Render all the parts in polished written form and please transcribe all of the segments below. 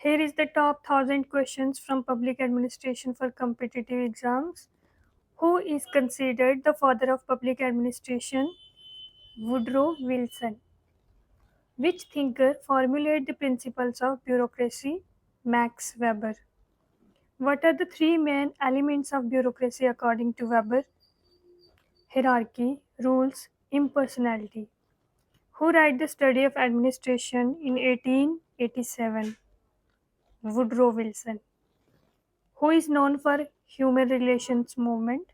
Here is the top 1000 questions from public administration for competitive exams. Who is considered the father of public administration? Woodrow Wilson. Which thinker formulated the principles of bureaucracy? Max Weber. What are the three main elements of bureaucracy according to Weber? Hierarchy, rules, impersonality. Who wrote the study of administration in 1887? Woodrow Wilson. Who is known for human relations movement?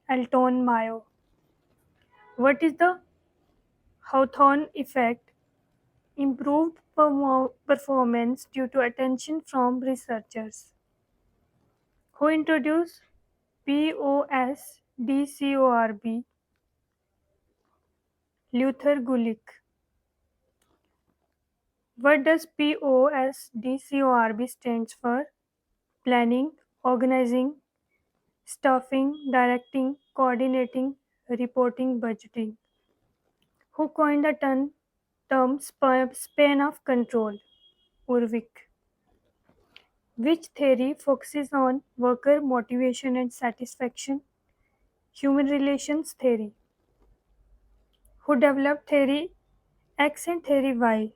Alton Mayo. What is the Hawthorne effect? Improved performance due to attention from researchers. Who introduced POSDCORB? Luther Gulick. What does POSDCORB stands for? Planning, organizing, staffing, directing, coordinating, reporting, budgeting. Who coined the term span of control? Urvik. Which theory focuses on worker motivation and satisfaction? Human relations theory. Who developed theory X and theory Y?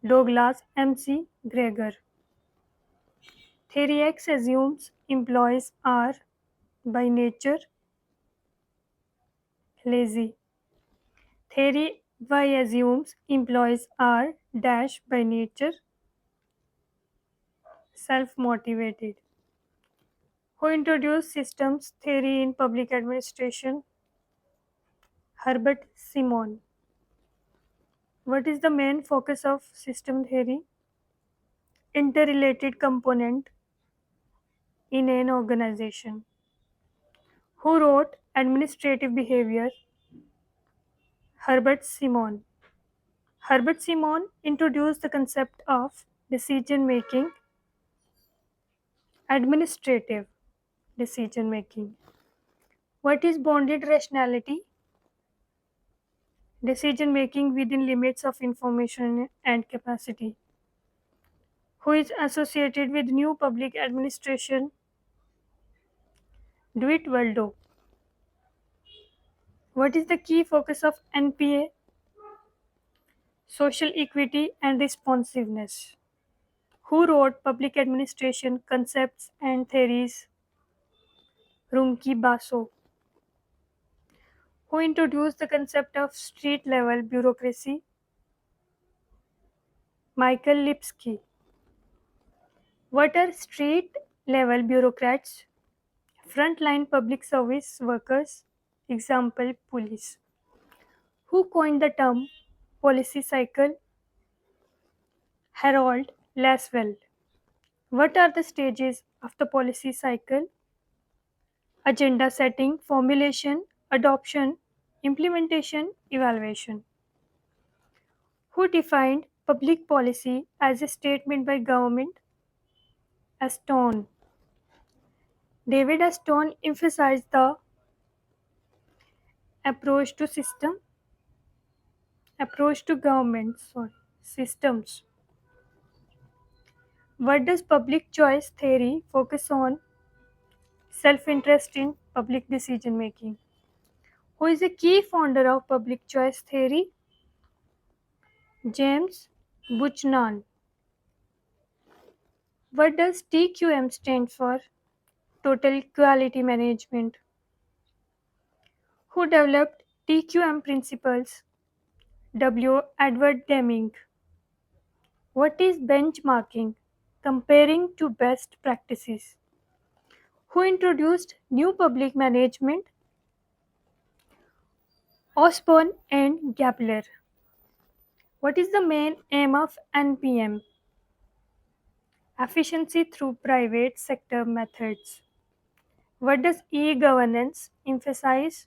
Douglas M.C. Gregor. Theory X assumes employees are by nature lazy. Theory Y assumes employees are dash by nature self-motivated. Who introduced systems theory in public administration? Herbert Simon. What is the main focus of system theory? Interrelated component in an organization. Who wrote Administrative Behavior? Herbert Simon. Herbert Simon introduced the concept of decision making, administrative decision making. What is bounded rationality? Decision making within limits of information and capacity. Who is associated with new public administration? Dwight Waldo. What is the key focus of NPA? Social equity and responsiveness. Who wrote Public Administration Concepts and Theories? Rumki Baso. Who introduced the concept of street level bureaucracy? Michael Lipsky. What are street level bureaucrats? Frontline public service workers, example police. Who coined the term policy cycle? Harold Laswell. What are the stages of the policy cycle? Agenda setting, formulation, adoption, implementation, evaluation. Who defined public policy as a statement by government? Aston. David Aston emphasized the approach to government systems. What does public choice theory focus on? Self-interest in public decision making. Who is a key founder of public choice theory? James Buchanan. What does TQM stand for? Total Quality Management. Who developed TQM principles? W. Edward Deming. What is benchmarking? Comparing to best practices. Who introduced new public management? Osborne and Gabler. What is the main aim of NPM? Efficiency through private sector methods. What does e-governance emphasize?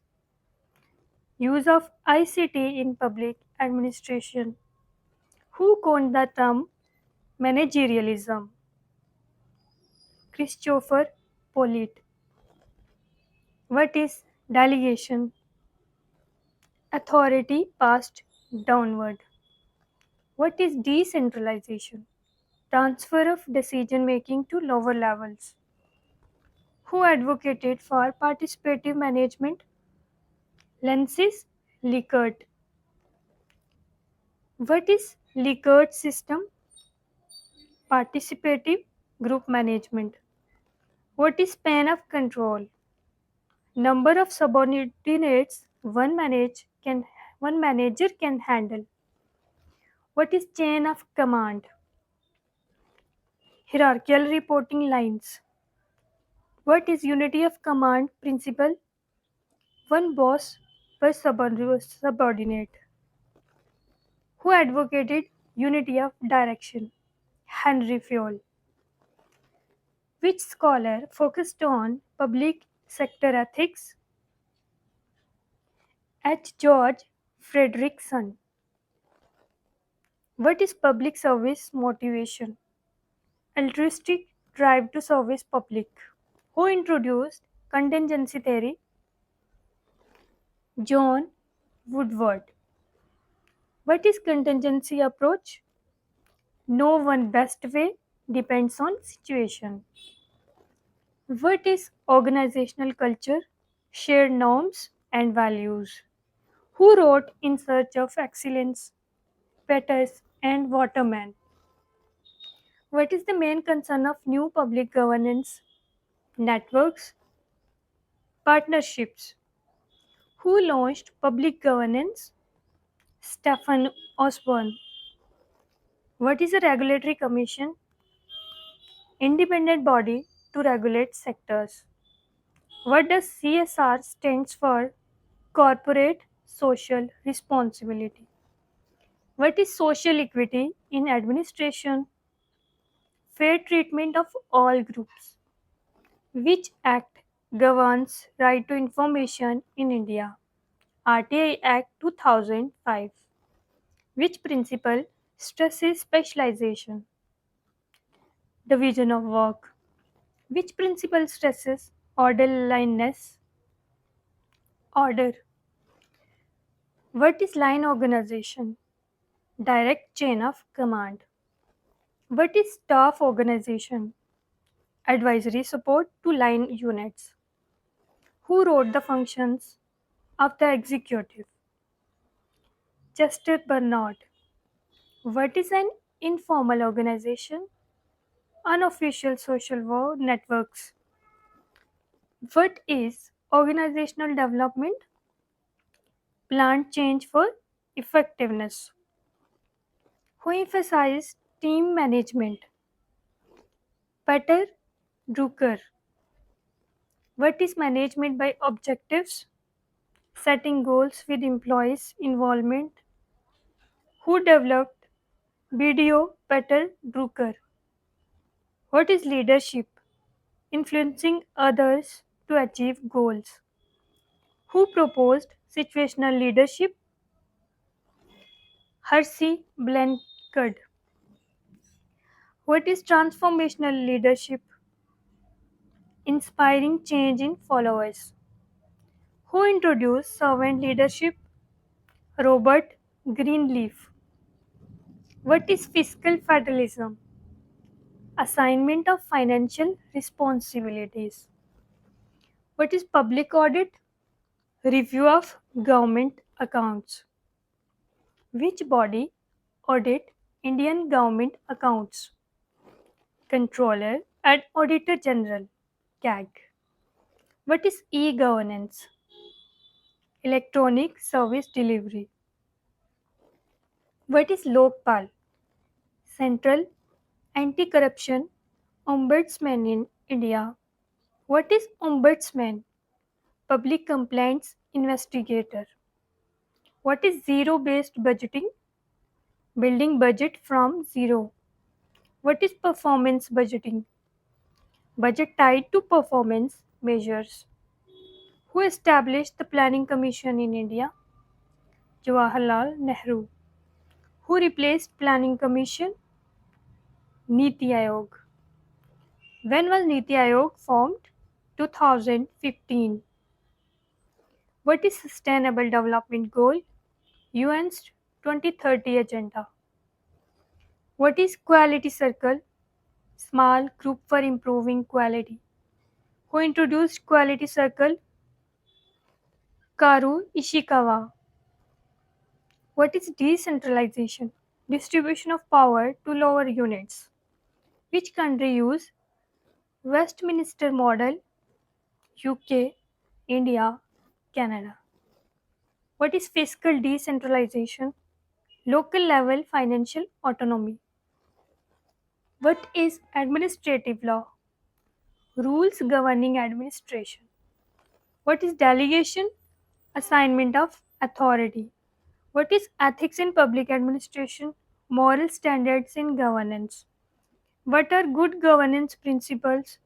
Use of ICT in public administration. Who coined the term managerialism? Christopher Pollitt. What is delegation? Authority passed downward. What is decentralization? Transfer of decision making to lower levels. Who advocated for participative management? Lensis Likert. What is Likert system? Participative group management. What is span of control? Number of subordinates one manager can handle. What is chain of command? Hierarchical reporting lines. What is unity of command principle? One boss per subordinate. Who advocated unity of direction? Henry Fayol. Which scholar focused on public sector ethics? H. George Frederickson. What is public service motivation? Altruistic drive to service public. Who introduced contingency theory? John Woodward. What is contingency approach? No one best way, depends on situation. What is organizational culture? Shared norms and values. Who wrote In Search of Excellence? Peters and Waterman. What is the main concern of new public governance? Networks, partnerships. Who launched public governance? Stephen Osborne. What is a regulatory commission? Independent body to regulate sectors. What does CSR stands for? Corporate social responsibility. What is social equity in administration? Fair treatment of all groups. Which act governs right to information in India? RTI Act 2005. Which principle stresses specialization? Division of work. Which principle stresses orderliness? Order. What is line organization? Direct chain of command. What is staff organization? Advisory support to line units. Who wrote the functions of the executive? Chester Bernard. What is an informal organization? Unofficial social networks. What is organizational development? Planned change for effectiveness. Who emphasized team management? Peter Drucker. What is management by objectives? Setting goals with employees' involvement. Who developed BDO? Peter Drucker. What is leadership? Influencing others to achieve goals. Who proposed situational leadership? Hersey Blanchard. What is transformational leadership? Inspiring change in followers. Who introduced servant leadership? Robert Greenleaf. What is fiscal federalism? Assignment of financial responsibilities. What is public audit? Review of government accounts. Which body audit Indian government accounts? Controller and Auditor General, CAG. What is e-governance? Electronic service delivery. What is Lokpal? Central Anti-Corruption Ombudsman in India. What is Ombudsman? Public Complaints Investigator. What is zero-based budgeting? Building budget from zero. What is performance budgeting? Budget tied to performance measures. Who established the Planning Commission in India? Jawaharlal Nehru. Who replaced Planning Commission? Niti Aayog. When was Niti Aayog formed? 2015. What is Sustainable Development Goal? UN's 2030 Agenda. What is Quality Circle? Small group for improving quality. Who introduced Quality Circle? Karu Ishikawa. What is decentralization? Distribution of power to lower units. Which country use Westminster model? UK, India, Canada. What is fiscal decentralization? Local level financial autonomy. What is administrative law? Rules governing administration. What is delegation? Assignment of authority. What is ethics in public administration? Moral standards in governance. What are good governance principles?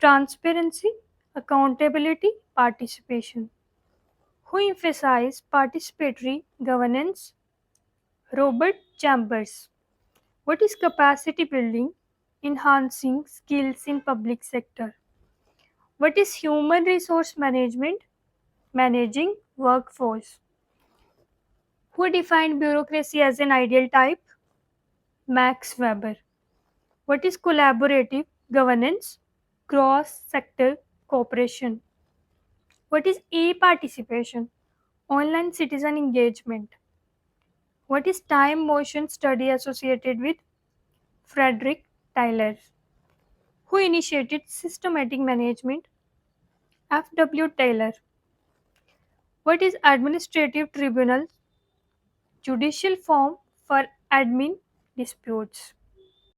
Transparency, accountability, participation. Who emphasize participatory governance? Robert Chambers. What is capacity building? Enhancing skills in public sector. What is human resource management? Managing workforce. Who defined bureaucracy as an ideal type? Max Weber. What is collaborative governance? Cross sector cooperation. What is e-participation? Online citizen engagement. What is time motion study associated with Frederick Tyler? Who initiated systematic management? F.W. Taylor. What is administrative tribunal? Judicial form for admin disputes.